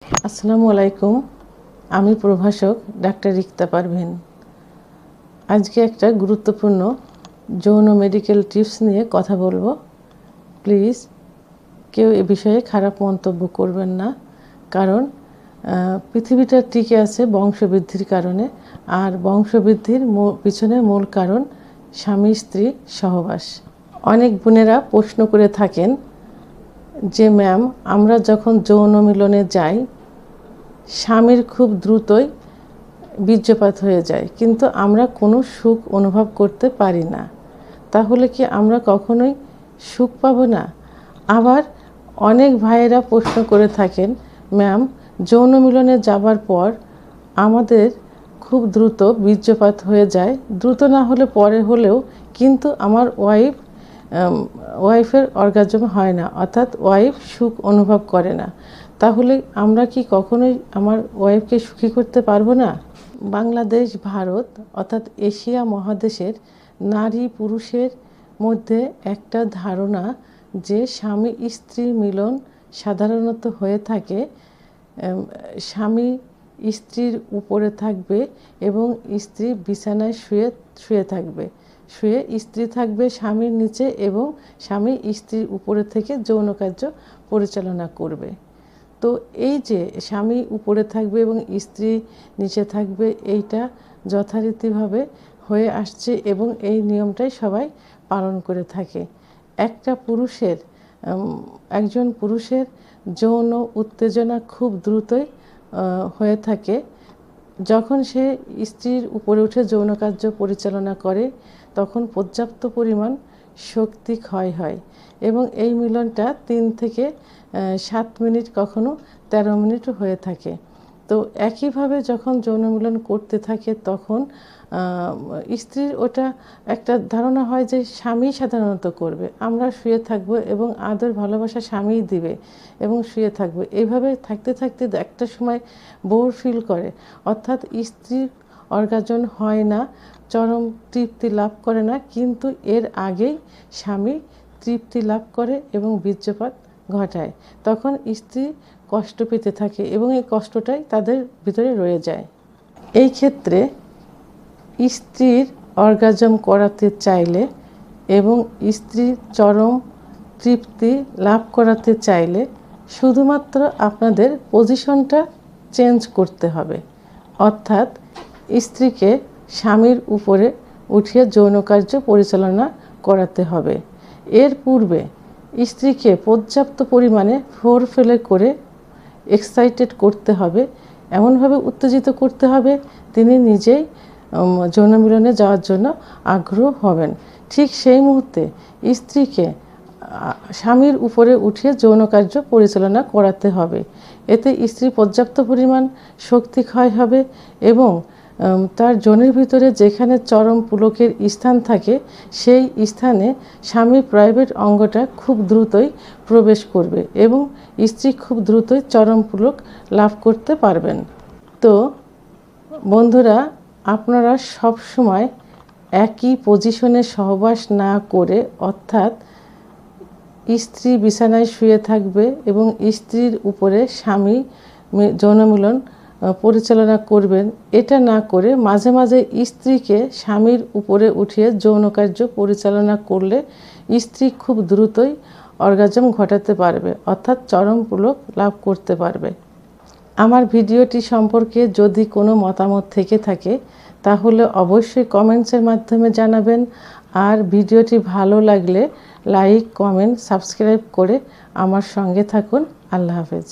আসসালামু আলাইকুম। আমি প্রভাষক ডাক্তার রিক্তা পারভিন। আজকে একটা গুরুত্বপূর্ণ যৌন মেডিকেল টিপস নিয়ে কথা বলবো। প্লিজ কেউ এ বিষয়ে খারাপ মন্তব্য করবেন না, কারণ পৃথিবীটা টিকে আছে বংশবৃদ্ধির কারণে, আর বংশবৃদ্ধির পিছনে মূল কারণ স্বামী স্ত্রী সহবাস। অনেক বোনেরা প্রশ্ন করে থাকেন যে ম্যাম, আমরা যখন যৌন মিলনে যাই স্বামীর খুব দ্রুতই বীর্যপাত হয়ে যায়, কিন্তু আমরা কোনো সুখ অনুভব করতে পারি না, তাহলে কি আমরা কখনোই সুখ পাবো না? আবার অনেক ভাইয়েরা প্রশ্ন করে থাকেন, ম্যাম, যৌন মিলনে যাবার পর আমাদের খুব দ্রুত বীর্যপাত হয়ে যায়, দ্রুত না হলে পরে হলেও, কিন্তু আমার ওয়াইফের অর্গাজম হয় না, অর্থাৎ ওয়াইফ সুখ অনুভব করে না, তাহলে আমরা কি কখনোই আমার ওয়াইফকে সুখী করতে পারবো না? বাংলাদেশ, ভারত অর্থাৎ এশিয়া মহাদেশের নারী পুরুষের মধ্যে একটা ধারণা যে স্বামী স্ত্রীর মিলন সাধারণত হয়ে থাকে স্বামী স্ত্রীর উপরে থাকবে এবং স্ত্রী বিছানায় শুয়ে থাকবে, স্ত্রী থাকবে স্বামীর নিচে এবং স্বামী স্ত্রীর উপরে থেকে যৌন কার্য পরিচালনা করবে। তো এই যে স্বামী উপরে থাকবে এবং স্ত্রী নিচে থাকবে, এইটা যথারীতিভাবে হয়ে আসছে এবং এই নিয়মটাই সবাই পালন করে থাকে। একজন পুরুষের যৌন উত্তেজনা খুব দ্রুতই হয়ে থাকে যখন সে স্ত্রীর উপরে উঠে যৌন কার্য পরিচালনা করে, তখন পর্যাপ্ত পরিমাণ শক্তি ক্ষয় হয় এবং এই মিলনটা 3 থেকে 7 মিনিট, কখনো 13 মিনিটও হয়ে থাকে। তো একইভাবে যখন যৌন মিলন করতে থাকে তখন স্ত্রীর ওটা একটা ধারণা হয় যে স্বামী সাধারণত করবে, আমরা শুয়ে থাকবো এবং আদর ভালোবাসা স্বামীই দিবে এবং শুয়ে থাকবো। এইভাবে থাকতে থাকতে একটা সময় বোর ফিল করে, অর্থাৎ স্ত্রীর অর্গাজম হয় না, চরম তৃপ্তি লাভ করে না, কিন্তু এর আগেই স্বামী তৃপ্তি লাভ করে এবং বীর্যপাত ঘটায়। তখন স্ত্রী কষ্ট পেতে থাকে এবং এই কষ্টটাই তাদের ভিতরে রয়ে যায়। এই ক্ষেত্রে স্ত্রীর অর্গাজম করাতে চাইলে এবং স্ত্রীর চরম তৃপ্তি লাভ করাতে চাইলে শুধুমাত্র আপনাদের পজিশনটা চেঞ্জ করতে হবে, অর্থাৎ স্ত্রীকে স্বামীর উপরে উঠিয়ে যৌন কার্য পরিচালনা করাতে হবে। এর পূর্বে স্ত্রীকে পর্যাপ্ত পরিমাণে ফোরপ্লে করে এক্সাইটেড করতে হবে, এমনভাবে উত্তেজিত করতে হবে তিনি নিজেই যৌন মিলনে যাওয়ার জন্য আগ্রহ হবেন। ঠিক সেই মুহূর্তে স্ত্রীকে স্বামীর উপরে উঠিয়ে যৌন কার্য পরিচালনা করাতে হবে। এতে স্ত্রী পর্যাপ্ত পরিমাণ শক্তি ক্ষয় হবে এবং তার যোনির ভিতরে যেখানে চরম পুলকের স্থান থাকে সেই স্থানে স্বামীর প্রাইভেট অঙ্গটা খুব দ্রুতই প্রবেশ করবে এবং স্ত্রী খুব দ্রুতই চরম পুলক লাভ করতে পারবেন। তো বন্ধুরা, আপনারা সব সময় একই পজিশনে সহবাস না করে, অর্থাৎ স্ত্রী বিছানায় শুয়ে থাকবে এবং স্ত্রীর উপরে স্বামী যৌন মিলন পরিচালনা করবেন, এটা না করে মাঝে মাঝে স্ত্রীকে স্বামীর উপরে উঠিয়ে যৌন কার্য পরিচালনা করলে স্ত্রী খুব দ্রুতই অর্গাজম ঘটাতে পারবে, অর্থাৎ চরম পুলক লাভ করতে পারবে। আমার ভিডিওটি সম্পর্কে যদি কোনো মতামত থেকে থাকে তাহলে অবশ্যই কমেন্টসের মাধ্যমে জানাবেন, আর ভিডিওটি ভালো লাগলে লাইক, কমেন্ট, সাবস্ক্রাইব করে আমার সঙ্গে থাকুন। আল্লাহ হাফেজ।